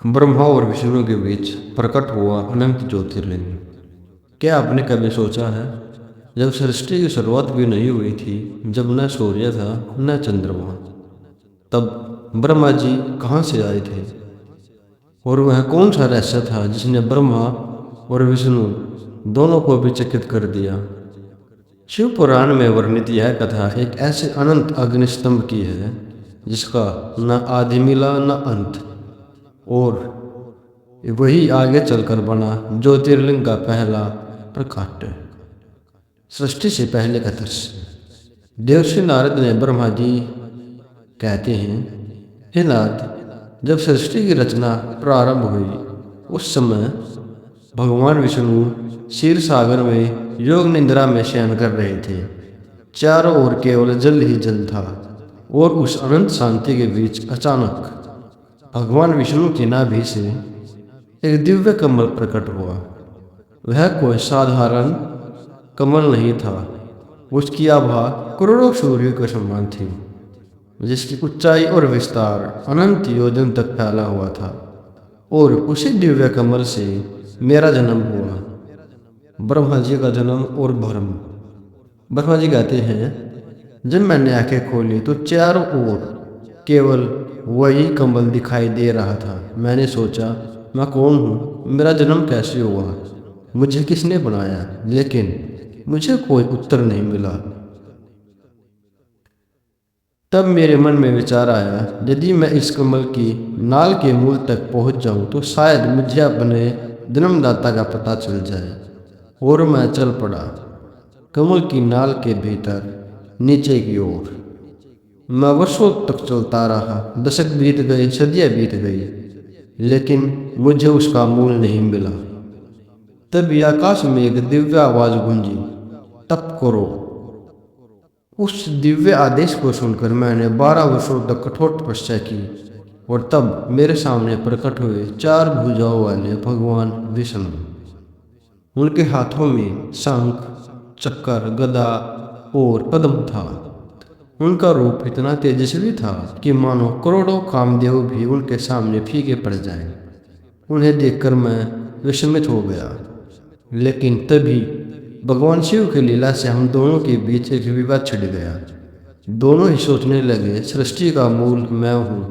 ब्रह्मा और विष्णु के बीच प्रकट हुआ अनंत ज्योतिर्लिंग। क्या आपने कभी सोचा है, जब सृष्टि की शुरुआत भी नहीं हुई थी, जब न सूर्य था न चंद्रमा, तब ब्रह्मा जी कहाँ से आए थे? और वह कौन सा रहस्य था जिसने ब्रह्मा और विष्णु दोनों को भी चकित कर दिया? शिव पुराण में वर्णित यह कथा एक ऐसे अनंत अग्निस्तंभ की है जिसका न आदि मिला न अंत, और वही आगे चलकर बना ज्योतिर्लिंग का पहला प्रकाट्य। सृष्टि से पहले का दृश्य। देवर्षि नारद ने ब्रह्मा जी कहते हैं, हे नारद, जब सृष्टि की रचना प्रारंभ हुई उस समय भगवान विष्णु क्षीर सागर में योग निद्रा में शयन कर रहे थे। चारों ओर केवल जल ही जल था, और उस अनंत शांति के बीच अचानक भगवान विष्णु की नाभि से एक दिव्य कमल प्रकट हुआ। वह कोई साधारण कमल नहीं था। उसकी आभा करोड़ों सूर्य के समान थी, जिसकी ऊंचाई और विस्तार अनंत योजन तक फैला हुआ था। और उसी दिव्य कमल से मेरा जन्म हुआ, ब्रह्मा जी का जन्म और भ्रम। ब्रह्मा जी कहते हैं, जब मैंने आंखें खोली तो चारों ओर केवल वही कमल दिखाई दे रहा था। मैंने सोचा, मैं कौन हूँ, मेरा जन्म कैसे हुआ, मुझे किसने बनाया? लेकिन मुझे कोई उत्तर नहीं मिला। तब मेरे मन में विचार आया, यदि मैं इस कमल की नाल के मूल तक पहुंच जाऊं तो शायद मुझे अपने जन्मदाता का पता चल जाए। और मैं चल पड़ा कमल की नाल के भीतर नीचे की ओर। मैं वर्षों तक चलता रहा। दशक बीत गए, सदियां बीत गई, लेकिन मुझे उसका मूल नहीं मिला। तभी आकाश में एक दिव्य आवाज गूंजी, तप करो। उस दिव्य आदेश को सुनकर मैंने 12 वर्षों तक कठोर तपस्या की, और तब मेरे सामने प्रकट हुए 4 भुजाओं वाले भगवान विष्णु। उनके हाथों में शंख, चक्र, गदा और पद्म था। उनका रूप इतना तेजस्वी था कि मानो करोड़ों कामदेव भी उनके सामने फीके पड़ जाएं। उन्हें देखकर मैं विस्मित हो गया। लेकिन तभी भगवान शिव की लीला से हम दोनों के बीच एक विवाद छिड़ गया। दोनों ही सोचने लगे, सृष्टि का मूल मैं हूँ।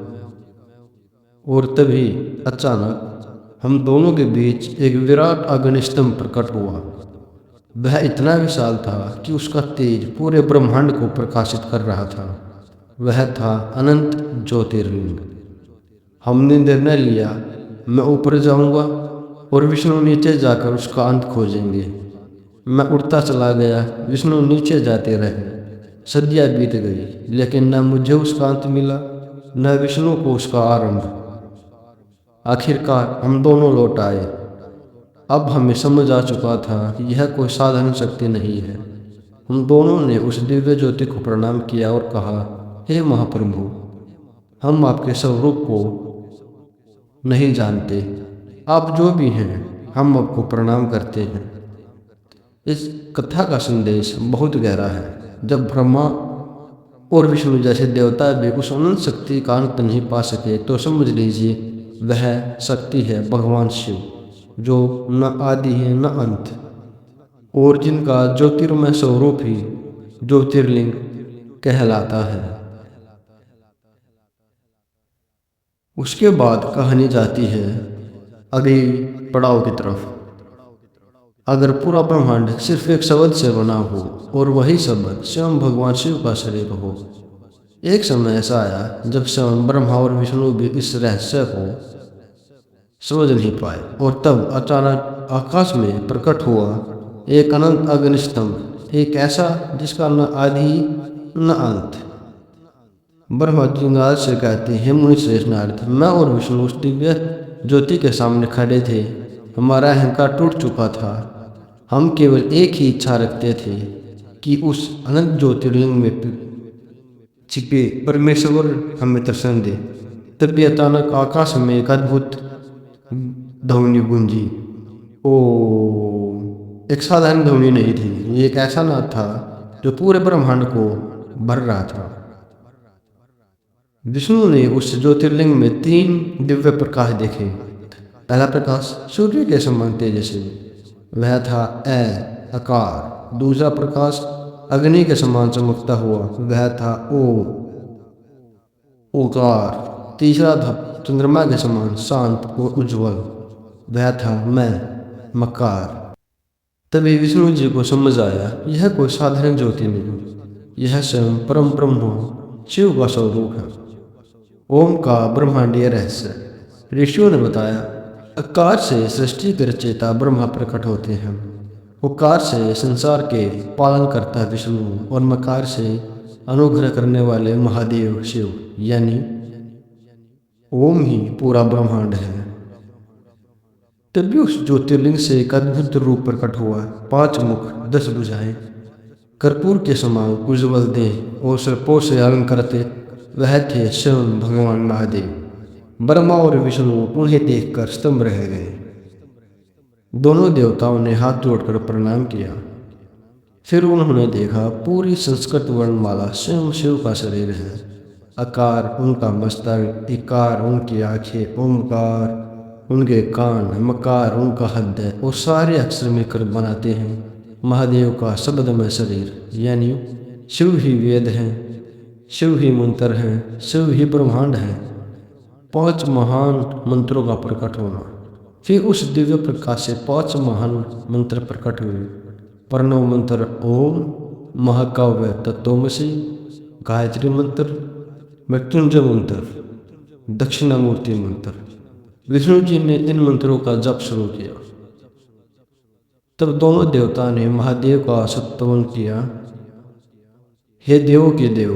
और तभी अचानक हम दोनों के बीच एक विराट अग्निस्तंभ प्रकट हुआ। वह इतना विशाल था कि उसका तेज पूरे ब्रह्मांड को प्रकाशित कर रहा था। वह था अनंत ज्योतिर्लिंग। हमने निर्णय लिया, मैं ऊपर जाऊंगा और विष्णु नीचे जाकर उसका अंत खोजेंगे। मैं उड़ता चला गया, विष्णु नीचे जाते रहे। सदियां बीत गई, लेकिन न मुझे उसका अंत मिला, न विष्णु को उसका आरंभ। आखिरकार हम दोनों लौट आए। अब हमें समझ आ चुका था कि यह कोई साधारण शक्ति नहीं है। हम दोनों ने उस दिव्य ज्योति को प्रणाम किया और कहा, हे महाप्रभु, हम आपके स्वरूप को नहीं जानते। आप जो भी हैं, हम आपको प्रणाम करते हैं। इस कथा का संदेश बहुत गहरा है। जब ब्रह्मा और विष्णु जैसे देवता भी उस अनंत शक्ति का अंत नहीं पा सके, तो समझ लीजिए वह शक्ति है भगवान शिव, जो न आदि है न अंत, और जिनका ज्योतिर्मय स्वरूप ही ज्योतिर्लिंग कहलाता है। उसके बाद कहानी जाती है अगली पड़ाव की तरफ। अगर पूरा ब्रह्मांड सिर्फ एक शब्द से बना हो और वही शब्द स्वयं भगवान शिव का शरीर हो। एक समय ऐसा आया जब स्वयं ब्रह्मा और विष्णु भी इस रहस्य को समझ नहीं पाए, और तब अचानक आकाश में प्रकट हुआ एक अनंत अग्निस्तंभ, एक ऐसा जिसका न आदि न अंत। ब्रह्मा जी नारद से कहते हैं, मुनि श्रेष्ठ नारद, मैं और विष्णु उस दिव्य ज्योति के सामने खड़े थे। हमारा अहंकार टूट चुका था। हम केवल एक ही इच्छा रखते थे कि उस अनंत ज्योतिर्लिंग में छिपे परमेश्वर हमें दर्शन दे। तभी अचानक आकाश में एक अद्भुत ध्वनि गूंजी। ओ, एक साधारण ध्वनि नहीं थी, ये एक ऐसा नाद था जो पूरे ब्रह्मांड को भर रहा था। विष्णु ने उस ज्योतिर्लिंग में 3 दिव्य प्रकाश देखे। पहला प्रकाश सूर्य के समान तेजस्वी, वह था आकार। दूसरा प्रकाश अग्नि के समान चमकता हुआ, वह था ओकार। तीसरा था चंद्रमा के समान शांत और उज्जवल, वह था मकार। तभी विष्णु जी को समझ आया, यह कोई साधारण ज्योति नहीं, यह स्वयं परम ब्रह्म शिव का स्वरूप है। ओम का ब्रह्मांडीय रहस्य। ऋषियों ने बताया, आकार से सृष्टि के रचयिता ब्रह्मा प्रकट होते हैं, उकार से संसार के पालन करता विष्णु और मकार से अनुग्रह करने वाले महादेव शिव, यानी ओम ही पूरा ब्रह्मांड है। तभी उस ज्योतिर्लिंग से एक अद्भुत रूप प्रकट हुआ, 5 मुख 10 भुजाएं, कर्पूर के समान उज्ज्वल देह और सर्पों से अलंकृत, वह थे स्वयं भगवान महादेव। ब्रह्मा और विष्णु उन्हें देखकर स्तंभ रह गए। दोनों देवताओं ने हाथ जोड़कर प्रणाम किया। फिर उन्होंने देखा पूरी संस्कृत वर्णमाला स्वयं शिव का शरीर है। आकार उनका मस्तक, इकार उनकी आंखें, ओमकार उनके कान, मकार उनका हृदय और सारे अक्षर मिलकर बनाते हैं महादेव का शब्दमय शरीर। यानी शिव ही वेद हैं, शिव ही मंत्र हैं, शिव ही ब्रह्मांड है। 5 महान मंत्रों का प्रकट होना। फिर उस दिव्य प्रकाश से 5 महान मंत्र प्रकट हुए। प्रणव मंत्र ओम, महाकाव्य तत्वमसि, गायत्री मंत्र, मृत्युंजय मंत्र, दक्षिणामूर्ति मंत्र। विष्णु जी ने इन मंत्रों का जप शुरू किया। तब दोनों देवता ने महादेव का स्तवन किया, हे देवों के देव,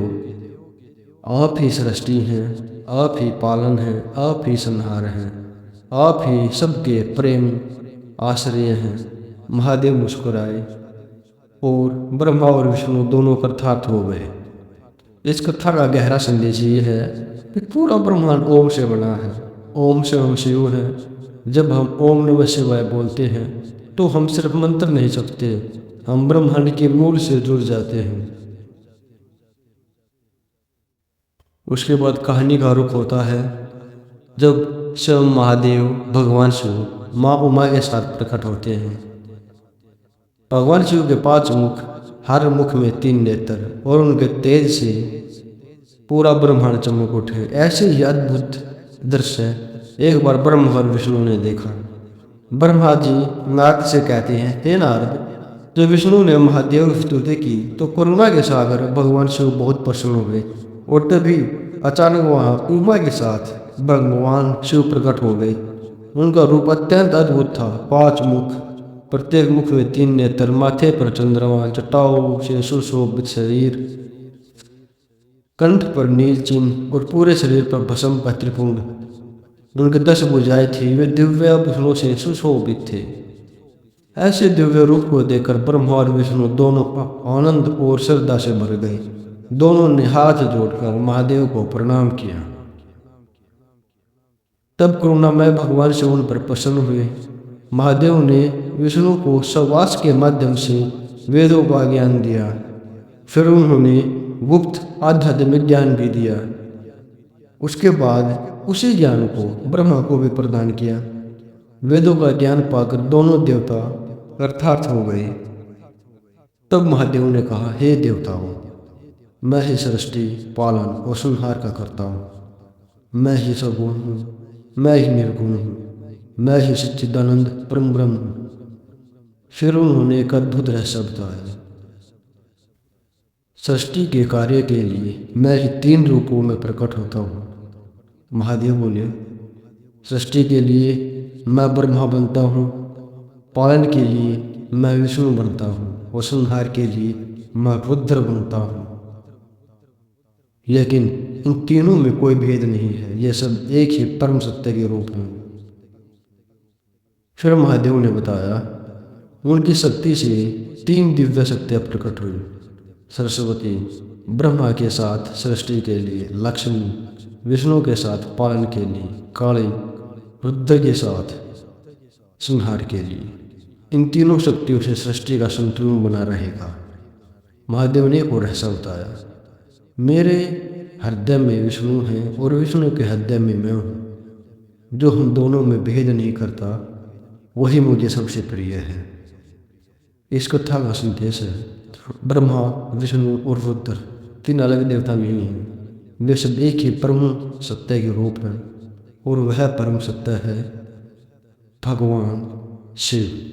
आप ही सृष्टि हैं, आप ही पालन हैं, आप ही संहार हैं, आप ही सबके प्रेम आश्रय हैं। महादेव मुस्कुराए और ब्रह्मा और विष्णु दोनों कृतार्थ हो गए। इस कथा का गहरा संदेश ये है कि पूरा ब्रह्मांड ओम से बना है। ओम से हम शिव हैं। जब हम ओम नमः शिवाय बोलते हैं तो हम सिर्फ मंत्र नहीं सकते, हम ब्रह्मांड के मूल से जुड़ जाते हैं। उसके बाद कहानी का रुख होता है जब शिव महादेव भगवान शिव माँ उमा के साथ प्रकट होते हैं। भगवान शिव के 5 मुख, हर मुख में 3 नेत्र और उनके तेज से पूरा ब्रह्मांड चमक उठे। ऐसे ही अद्भुत दृश्य एक बार ब्रह्मा और विष्णु ने देखा। ब्रह्मा जी नारद से कहते हैं, हे नारद, जब विष्णु ने महादेव की स्तुति की तो करुणा के सागर भगवान शिव बहुत प्रसन्न हुए और तभी अचानक वहाँ उमा के साथ भगवान शिव प्रकट हो गए। उनका रूप अत्यंत अद्भुत था। 5 मुख, प्रत्येक मुख में 3 नेत्र, माथे पर चंद्रमा, जटाओं से सुशोभित शरीर, कंठ पर नील चिन्ह और पूरे शरीर पर भस्म का त्रिपुंड। उनके 10 भुजाएं थी, वे दिव्य आभूषणों से सुशोभित थे। ऐसे दिव्य रूप को देखकर ब्रह्मा और विष्णु दोनों आनंद और श्रद्धा से भर गए। दोनों ने हाथ जोड़कर महादेव को प्रणाम किया। तब करुणामय भगवान शिव उन पर प्रसन्न हुए। महादेव ने विष्णु को सवास के माध्यम से वेदों का ज्ञान दिया। फिर उन्होंने गुप्त आध्यात्मिक ज्ञान भी दिया। उसके बाद उसी ज्ञान को ब्रह्मा को भी प्रदान किया। वेदों का ज्ञान पाकर दोनों देवता कृतार्थ हो गए। तब महादेव ने कहा, हे देवताओं, मैं ही सृष्टि, पालन और संहार का करता हूँ। मैं ही सगुण हूँ, मैं ही निर्गुण हूँ, मैं ही सच्चिदानंद परम ब्रह्म हूँ। फिर उन्होंने एक अद्भुत रहस्य बताया। सृष्टि के कार्य के लिए मैं ही 3 रूपों में प्रकट होता हूँ। महादेव बोले, सृष्टि के लिए मैं ब्रह्मा बनता हूँ, पालन के लिए मैं विष्णु बनता हूँ और संहार के लिए मैं रुद्र बनता हूँ। लेकिन इन तीनों में कोई भेद नहीं है, ये सब एक ही परम सत्य के रूप हैं। फिर महादेव ने बताया, उनकी शक्ति से 3 दिव्य शक्तियाँ प्रकट हुई। सरस्वती ब्रह्मा के साथ सृष्टि के लिए, लक्ष्मी विष्णु के साथ पालन के लिए, काली रुद्र के साथ संहार के लिए। इन तीनों शक्तियों से सृष्टि का संतुलन बना रहेगा। महादेव ने एक और रहस्य बताया, मेरे हृदय में विष्णु है और विष्णु के हृदय में मैं हूँ। जो हम दोनों में भेद नहीं करता वही मुझे सबसे प्रिय है। इस कथा का संदेश है ब्रह्मा, विष्णु और रुद्र तीन अलग देवता नहीं हैं। वे सब एक ही परम सत्य के रूप हैं और वह परम सत्य है भगवान शिव।